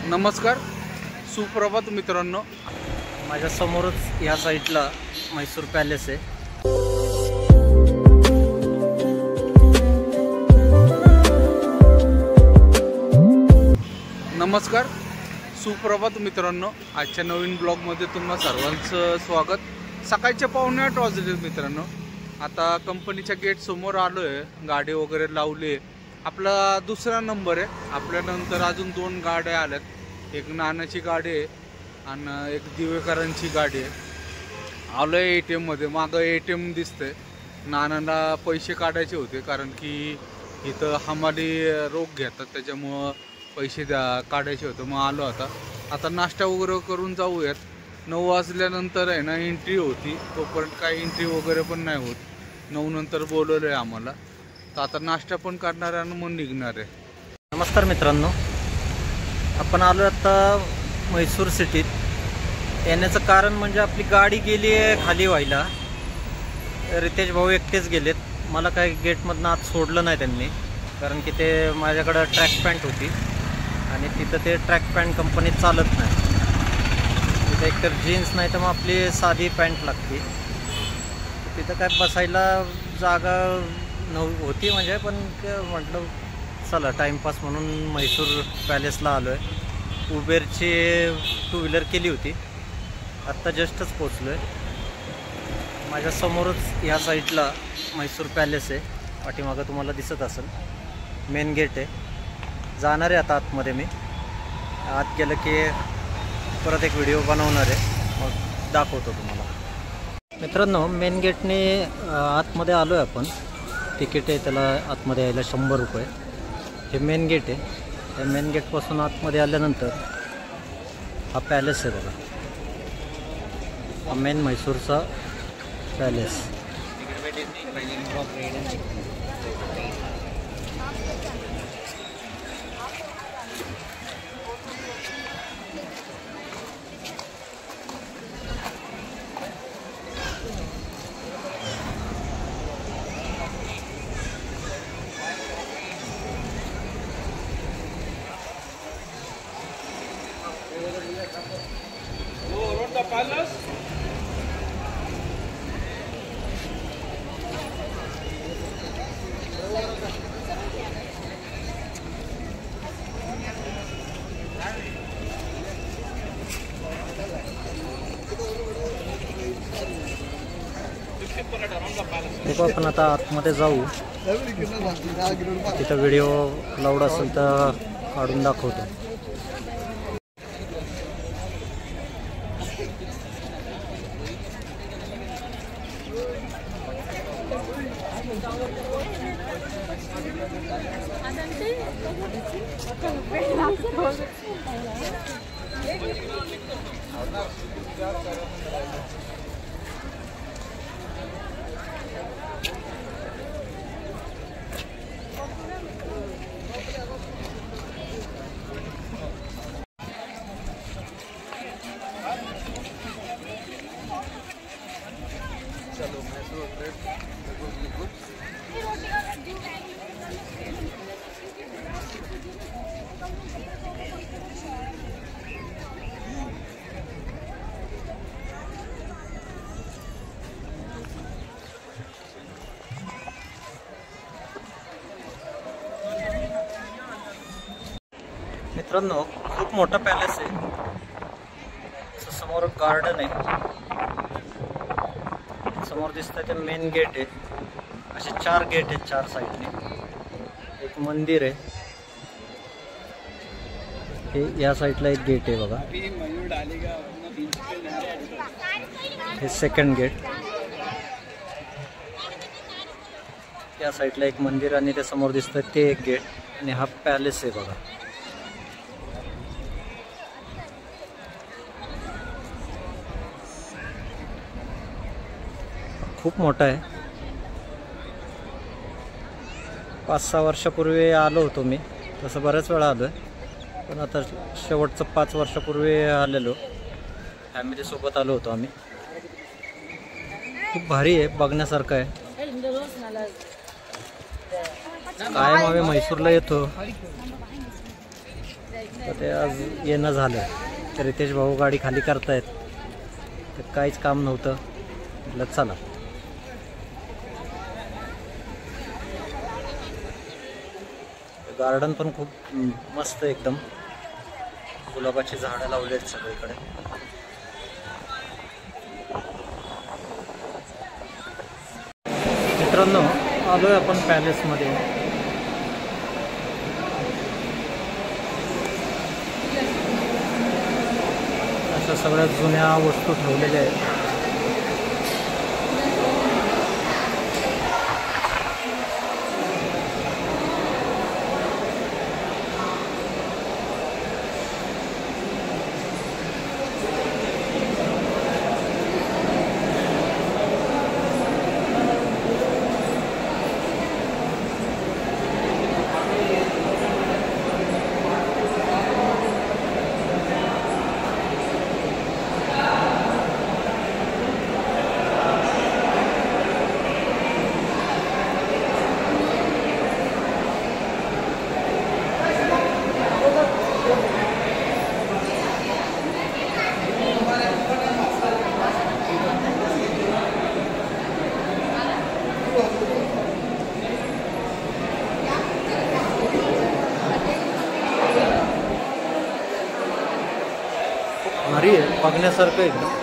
नमस्कार, सुप्रभात मित्रांनो। माझ्या समोरच या साईडला म्हैसूर पॅलेस आहे। नमस्कार, सुप्रभात मित्रांनो। आजच्या नवीन ब्लॉगमध्ये तुम्हा सर्वांचं स्वागत। सकाळच्या 7:45 वाजले मित्रांनो। आता कंपनीच्या गेट समोर आलोय, गाडी वगैरे लावली। आपला दुसरा नंबर आहे। आपल्यानंतर अजून 2 गाड्या आल्यात, एक नानाची गाडी आहे आणि एक दिवेकरांची गाडी आहे। आलोय ATM मध्ये। मागं ATM दिसतंय। नानाला पैसे काढायचे होते, कारण की इथं हमाली रोख घेतात, त्याच्यामुळं पैसे काढायचे होते। मग आलो आता नाश्ता वगैरे करून जाऊयात। 9 वाजल्यानंतर आहे ना एंट्री होती, तोपर्यंत काही एंट्री वगैरे पण नाही होत। 9 नंतर बोलवलं आहे आम्हाला, तर आता नाश्ता पण करणार आहे आणि मग निघणार आहे। नमस्कार मित्रांनो, आपण आलो आता म्हैसूर सिटीत। येण्याचं कारण म्हणजे आपली गाडी गेली आहे खाली व्हायला। रितेश भाऊ एकटेच गेलेत, मला काही गेटमधनं आत सोडलं नाही त्यांनी, कारण की ते माझ्याकडं ट्रॅक पॅन्ट होती आणि तिथं ते ट्रॅक पॅन्ट कंपनीत चालत नाही। तिथं एकतर जीन्स नाही तर मग आपली साधी पॅन्ट लागते। तिथं काय बसायला जागा होती म्हणजे, पण म्हटलं चला टाईमपास म्हणून म्हैसूर पॅलेसला आलो आहे। उबेरची 2 व्हीलर केली होती, आत्ता जस्टच पोचलो आहे। माझ्या समोरच या साईडला म्हैसूर पॅलेस आहे, पाठीमागं तुम्हाला दिसत असेल। मेन गेट आहे, जाणार आहे आता आतमध्ये। मी आत गेलं की परत एक व्हिडिओ बनवणार आहे, मग दाखवतो तुम्हाला। मित्रांनो, मेन गेटने आतमध्ये आलो आहे आपण। तिकीट आहे त्याला आतमध्ये यायला 100 रुपये। हे मेन गेट आहे। त्या मेन गेटपासून आतमध्ये आल्यानंतर हा पॅलेस आहे बघा, हा मेन म्हैसूरचा पॅलेस। देखो आपण आता आतमध्ये जाऊ, तिथं व्हिडिओ लाऊड असेल तर काढून दाखवतो। मित्रांनो, खूप मोठा पॅलेस आहे। समोर गार्डन आहे, समोर दिसतंय ते मेन गेट आहे। असे 4 गेट आहेत 4 साईडने। एक मंदिर आहे, हे या साईडला एक गेट आहे बघा, हे सेकंड गेट। या साईडला एक मंदिर आणि त्या समोर दिसतंय ते एक गेट, आणि हा पॅलेस आहे बघा। खूप मोठा आहे। 5-6 वर्षापूर्वी आलो होतो मी, तसं बऱ्याच वेळा आलो आहे, पण आता शेवटचं 5 वर्षापूर्वी आलेलो, फॅमिलीसोबत आलो होतो आम्ही। खूप भारी आहे, बघण्यासारखं आहे। कायम आम्ही म्हैसूरला येतो, तर ते आज येणं झालं. तर रितेश भाऊ गाडी खाली करतायत, तर काहीच काम नव्हतं, म्हटलं चला. गार्डन पण खूप मस्त एकदम, गुलाबाची झाडं लावली आहेत सगळीकडे. मित्रांनो, आलोय आपण पॅलेसमध्ये. अशा सगळ्या जुन्या वस्तू ठेवलेल्या आहेत. भारी आहे, बघण्यासारखं एकदम.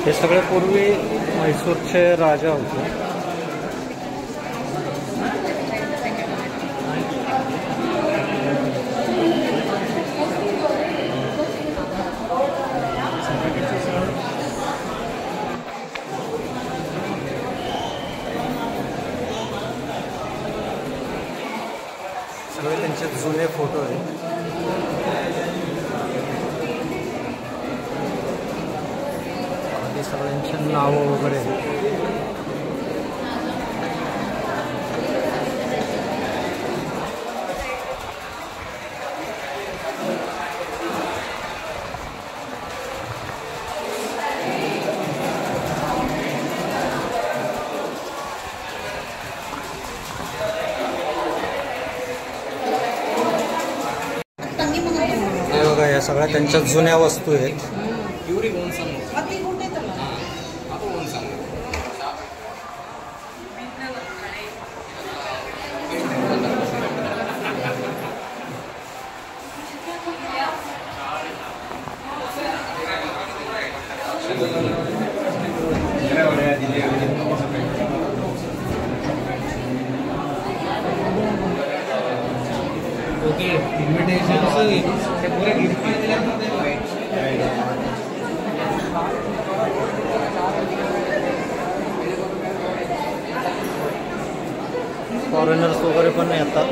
हे सगळे पूर्वी म्हैसूरचे राजा होते. सगळे त्यांचे जुने फोटो आहेत. सगळ्यांची नावं वगैरे. हे बघा, या सगळ्या त्यांच्या जुन्या वस्तू आहेत. फॉरेनर्स वगैरे पण येतात.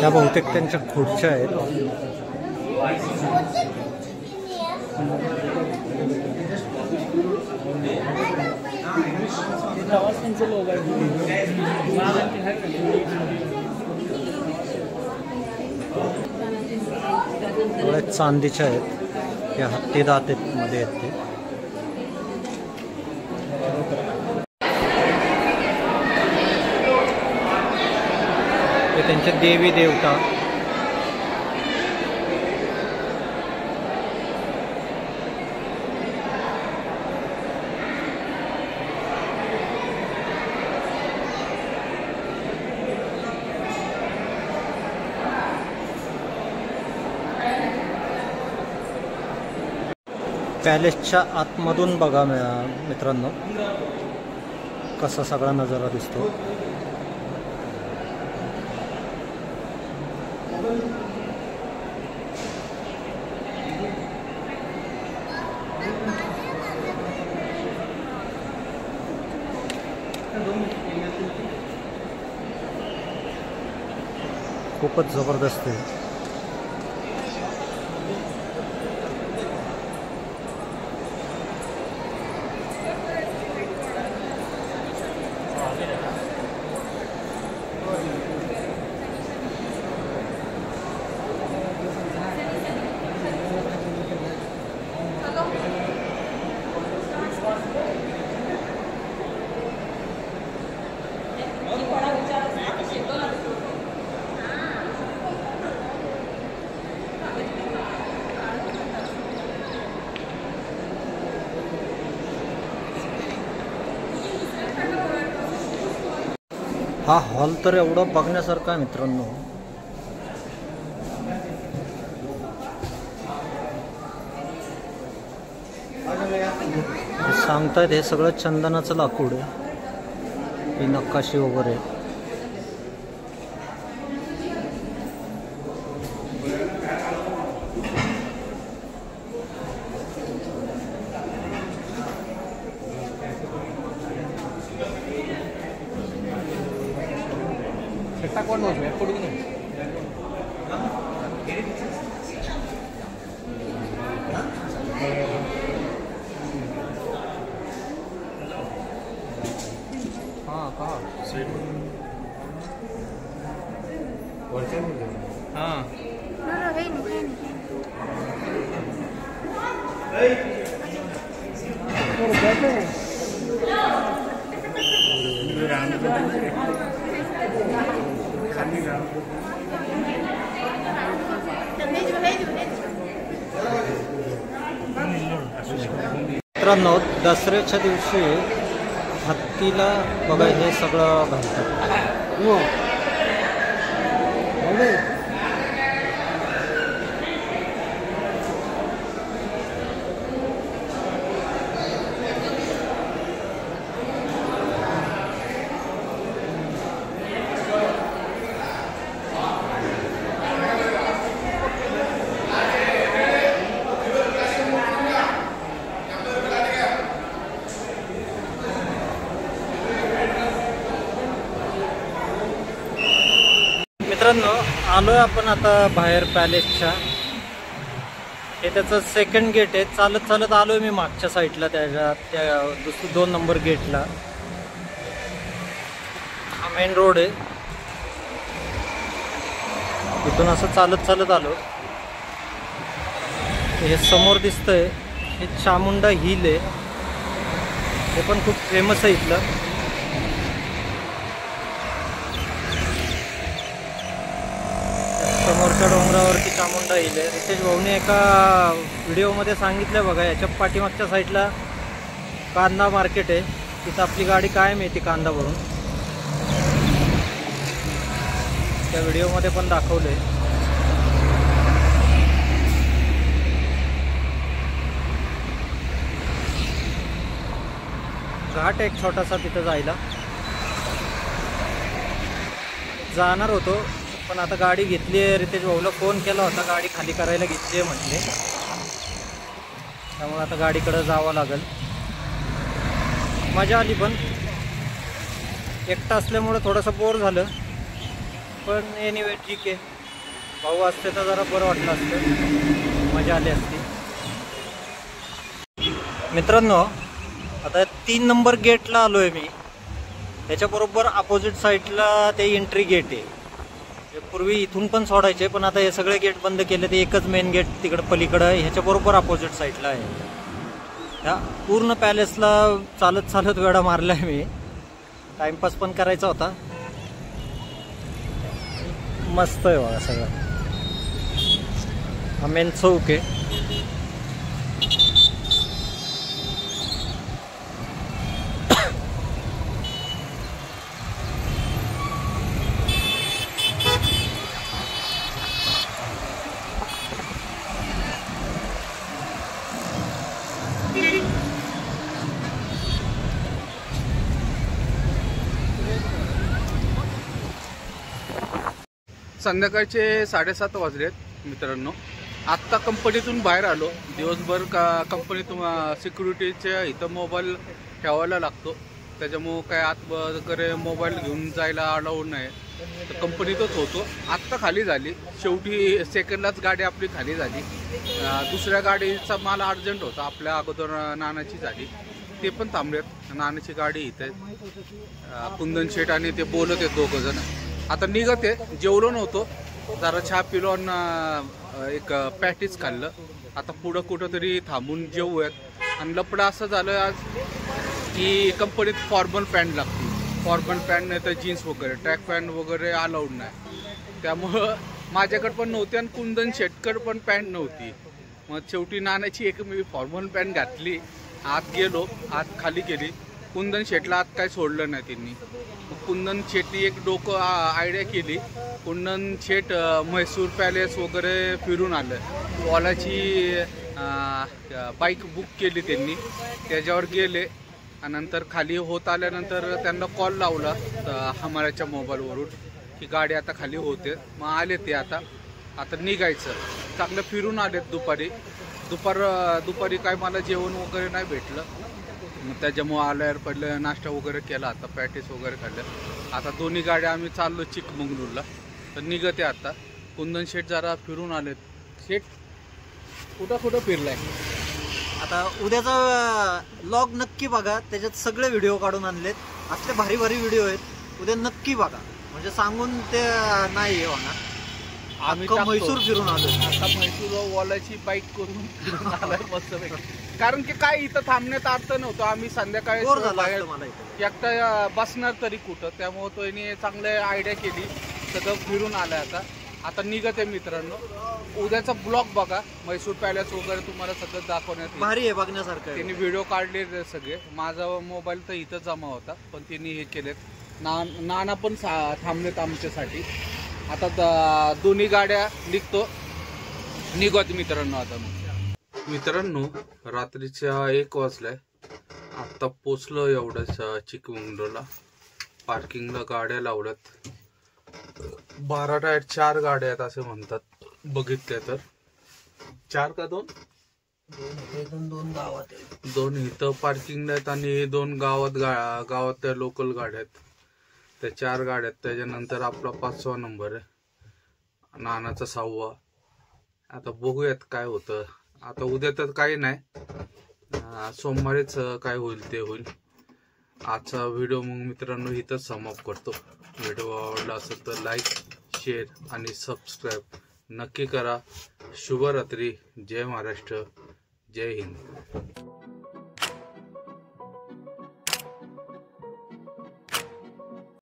त्या बहुतेक त्यांच्या खुर्च्या आहेत. थोड्या चांदीच्या आहेत, हे हत्ती दात आहेत मध्ये आहेत ते. त्यांचे देवी देवता. पॅलेसच्या आतमधून बघा मित्रांनो कसा सगळा नजारा दिसतो. खूपच जबरदस्त आहे. हा हॉल तर एवढं बघण्यासारखं आहे मित्रांनो. सांगतायत हे सगळं चंदनाचं लाकूड आहे, ही नकाशी वगैरे. मित्रांनो दसऱ्याच्या दिवशी हत्तीला बघा हे सगळं घालतात. मित्रांनो आलोय आपण आता बाहेर पॅलेसच्या. हे त्याचं सेकंड गेट आहे. चालत चालत आलोय मी मागच्या साईडला त्या 2 नंबर गेटला. हा मेन रोड आहे, इथून असं चालत चालत आलो. हे समोर दिसतंय हे चामुंडा हिल आहे, हे पण खूप फेमस आहे इथलं. समोरच्या डोंगरावरती चामुंडा हिल आहे. रितेश भाऊने एका व्हिडिओमध्ये सांगितलं बघा, याच्या पाठीमागच्या साईडला कांदा मार्केट आहे, तिथं आपली गाडी कायम येते कांदा भरून. त्या व्हिडिओमध्ये पण दाखवलंय. घाट एक छोटासा तिथं जायला जाणार होतो, पण आता गाडी घेतली आहे. रितेश भाऊला फोन केला होता, गाडी खाली करायला घेतली आहे म्हटले, त्यामुळे आता गाडीकडे जावं लागेल. मजा आली, पण एकटा असल्यामुळे थोडंसं बोर झालं, पण एनिवे ठीक आहे. भाऊ असते तर जरा बरं वाटलं असतं, मजा आली असती. मित्रांनो आता 3 नंबर गेटला आलोय मी. त्याच्याबरोबर अपोजिट साईडला ते एंट्री गेट आहे. पूर्वी इथून पण सोडायचे, पण आता हे सगळे गेट बंद केले. ते एकच मेन गेट तिकडं पलीकडं ह्याच्या बरोबर अपोजिट साईडला आहे. ह्या पूर्ण पॅलेसला चालत चालत वेळा मारलाय मी. टाइमपास पण करायचा होता. मस्त आहे बघा सगळं. हा मेन चौक आहे. संध्याकाळचे 7:30 वाजलेत मित्रांनो. आत्ता कंपनीतून बाहेर आलो. दिवसभर कंपनीतून सिक्युरिटीच्या इथं मोबाईल ठेवायला लागतो, त्याच्यामुळं काय आत वगैरे मोबाईल घेऊन जायला अलाउड नाही. तर कंपनीतच होतो. आत्ता खाली झाली, शेवटी सेकंडलाच गाडी आपली खाली झाली. दुसऱ्या गाडीचा मला अर्जंट होता, आपल्या अगोदर नानाची झाली, ते पण थांबलेत. नानाची गाडी इथे कुंदन शेठ आणि ते बोलत आहेत दोघं जण. आता निघत आहे. जेवलो नव्हतो, जरा चहा पिलो आणि एक पॅटीस खाल्लं. आता पुढं कुठंतरी थांबून जेवूयात. आणि लपडं असं झालं आज की कंपनीत फॉर्मल पॅन्ट लागते. फॉर्मल पॅन्ट नाही तर जीन्स वगैरे, ट्रॅक पॅन्ट वगैरे अलाउड नाही. त्यामुळं माझ्याकडे पण नव्हती आणि कुंदन शेटकड पण पॅन्ट नव्हती. मग शेवटी नानाची एक मी फॉर्मल पॅन्ट घातली. आत गेलो, आत खाली केली. कुंदन शेटला आत काय सोडलं नाही त्यांनी. कुंदन शेटनी एक डोकं आयडिया केली. कुंदन शेट म्हैसूर पॅलेस वगैरे फिरून आलं. ओलाची बाईक बुक केली त्यांनी, त्याच्यावर गेले. आणि नंतर खाली होत आल्यानंतर त्यांना कॉल लावला हमाऱ्याच्या मोबाईलवरून की गाडी आता खाली होते. मग आले ते आता निघायचं. चांगलं फिरून आलेत दुपारी काय मला जेवण वगैरे नाही भेटलं. मग त्याच्यामुळं आल्यावर पडलं, नाश्ता वगैरे केला. आता पॅटीस वगैरे खाल्लं. आता दोन्ही गाड्या आम्ही चाललो चिकमंगळूरला. तर निघते आता. कुंदन शेठ जरा फिरून आलेत. शेठ कुठं फिरलाय? आता उद्याचा व्लॉग नक्की बघा, त्याच्यात सगळे व्हिडिओ काढून आणलेत. असले भारी भारी व्हिडिओ आहेत, उद्या नक्की बघा. म्हणजे सांगून ते नाही होणार. आम्ही म्हैसूर फिरून आलो. आता म्हैसूर ओलाची बाईक करून फिरून आलाय मस्तपैकी. कारण की काय इथं थांबण्यात अर्थ नव्हतं. आम्ही संध्याकाळी एकटा बसणार तरी कुठं, त्यामुळे तो चांगले आयडिया केली. सगळं फिरून आलाय. आता निघत आहे मित्रांनो. उद्याचा ब्लॉग बघा. म्हैसूर पॅलेस वगैरे तुम्हाला सगळं दाखवण्यात भारी आहे, बघण्यासारखं. त्यांनी व्हिडिओ काढले सगळे. माझा मोबाईल तर इथं जमा होता, पण त्यांनी हे केलेत. नाना पण थांबलेत आमच्यासाठी. आता दोन्ही गाड्या निघत मित्रांनो. आता मित्रांनो रात्रीच्या 1 वाजलाय. आता पोचलो एवढंच चिकमंगळूरला. पार्किंगला गाड्या लावल्यात. 12 टायर 4 गाड्या आहेत असे म्हणतात. बघितले तर 4 का 2? 2 गावात आहेत. 2 इथं पार्किंगला आहेत आणि 2 गावात लोकल गाड्या आहेत. त्या 4 गाड्या आहेत. त्याच्यानंतर आपला 5वा नंबर आहे, नानाचा 6वा. आता बघूयात काय होतं. आता उद्या तर काही नाही, सोमवारीच काय होईल ते होईल. आजचा व्हिडिओ मग मित्रांनो इथंच समाप्त करतो. व्हिडिओ आवडला असेल तर लाईक, शेअर आणि सबस्क्राईब नक्की करा. शुभरात्री. जय महाराष्ट्र. जय हिंद.